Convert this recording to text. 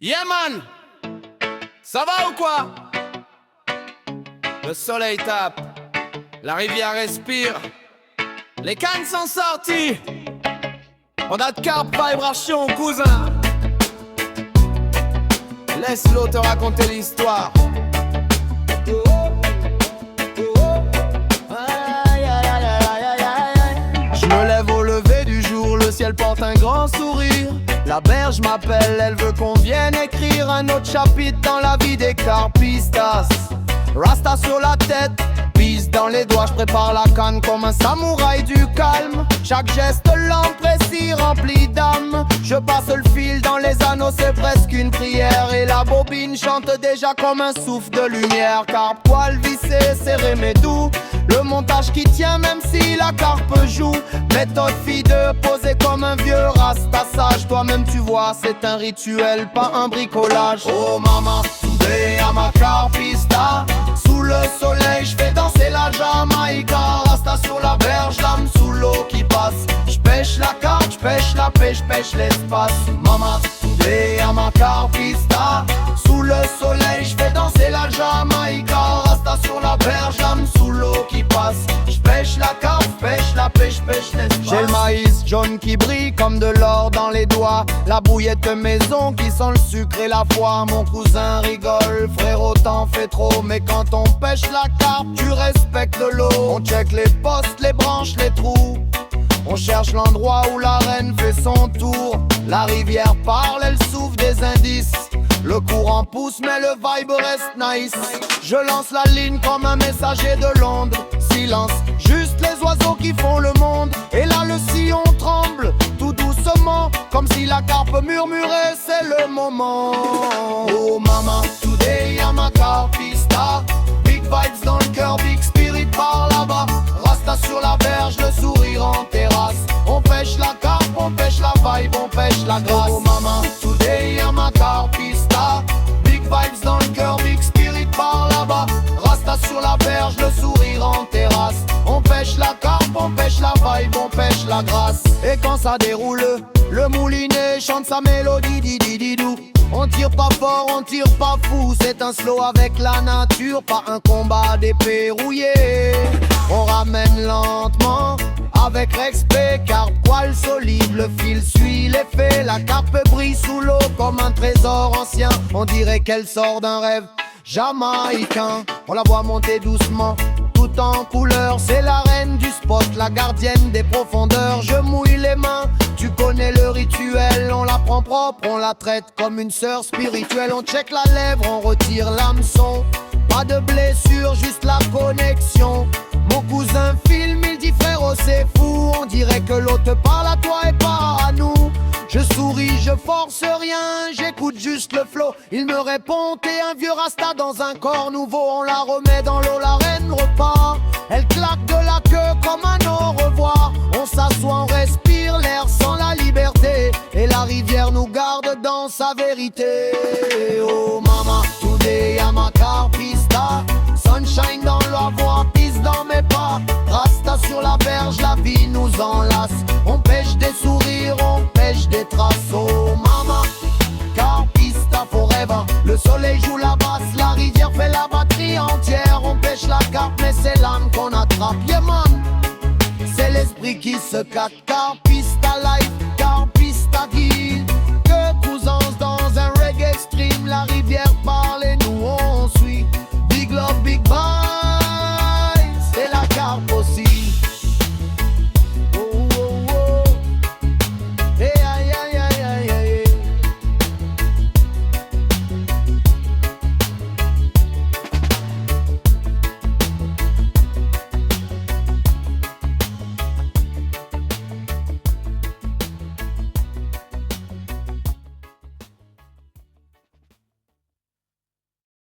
Yeah man, ça va ou quoi? Le soleil tape, la rivière respire, les cannes sont sorties. On a de carpe vibration cousin. Laisse-le te raconter l'histoire. Je me lève au lever du jour, le ciel porte un grand sourire. La berge m'appelle, elle veut qu'on vienne écrire un autre chapitre dans la vie des carpistas. Rasta sur la tête, pisse dans les doigts, je prépare la canne comme un samouraï du calme. Chaque geste lent, précis, rempli d'âme. Je passe le fil dans les anneaux, c'est presque une prière. Et la bobine chante déjà comme un souffle de lumière. Car poil vissé, serré mais doux, le montage qui tient même si la carpe joue. Méthode fille de poser comme un vieux rasta sage. Toi-même tu vois, c'est un rituel, pas un bricolage. Oh maman, soudé à ma carpista. Sous le soleil, je fais danser la Jamaïca. Rasta sur la berge, l'âme sous l'eau qui passe. Je pêche la carpe, je pêche la pêche, je pêche l'espace. Maman, soudé à ma carpista. Sous le soleil, je fais danser la Jamaïca. Rasta sur la berge, l'âme sous l'eau qui passe. Je pêche la carpe, pêche la pêche, pêche l'espace. J'ai le maïs jaune qui brille comme de l'or dans les doigts. La bouillette maison qui sent le sucre et la foi. Mon cousin rigole, frérot t'en fais trop. Mais quand on pêche la carpe, tu respectes l'eau. On check les postes, les branches, les trous. On cherche l'endroit où la reine fait son tour. La rivière parle, elle souffle des indices. Le courant pousse mais le vibe reste nice. Je lance la ligne comme un messager de Londres. Silence, juste les oiseaux qui font le monde. Et là le sillon tremble, tout doucement. Comme si la carpe murmurait, c'est le moment. Oh maman, today y'a ma carpista. Big vibes dans le cœur, big spirit par là-bas. Rasta sur la berge, le sourire en terrasse. On pêche la carpe, on pêche la vibe, on pêche la grâce. Oh maman, today y'a ma carpista. Big vibes dans le cœur, big spirit par là-bas. Rasta sur la berge, le sourire en terrasse. On pêche la carpe, on pêche la vibe, on pêche la grâce. Et quand ça déroule, le moulinet chante sa mélodie, didididou. On tire pas fort, on tire pas fou. C'est un slow avec la nature, pas un combat d'épée rouillée. On ramène lentement, avec respect, carpe poil solide, le fil suit l'effet. La carpe brille sous l'eau comme un trésor ancien. On dirait qu'elle sort d'un rêve jamaïcain. On la voit monter doucement, tout en couleur. C'est la reine du spot, la gardienne des profondeurs. Je mouille les mains, tu connais le rituel. On la prend propre, on la traite comme une sœur spirituelle. On check la lèvre, on retire l'hameçon. Pas de blessure, juste la connexion. Mon cousin filme, il dit frérot c'est fou. On dirait que l'autre te parle à toi et pas à nous. Je souris, je force rien, j'écoute juste le flow. Il me répond t'es un vieux rasta dans un corps nouveau. On la remet dans l'eau, la reine repart. Elle claque de la queue comme un au revoir. On s'assoit, on respire l'air sans la liberté. Et la rivière nous garde dans sa vérité. Oh maman, today y'a ma carpista. Sunshine dans la voix, pisse dans mes pas. Rasta sur la berge, la vie nous enlace. On pêche des sourires, on pêche des traces. Oh maman, carpista forever. Le soleil joue la basse, la rivière fait la batterie entière. On pêche la carpe mais c'est l'âme qu'on attrape. Yeah man, c'est l'esprit qui se cache. Carpista life,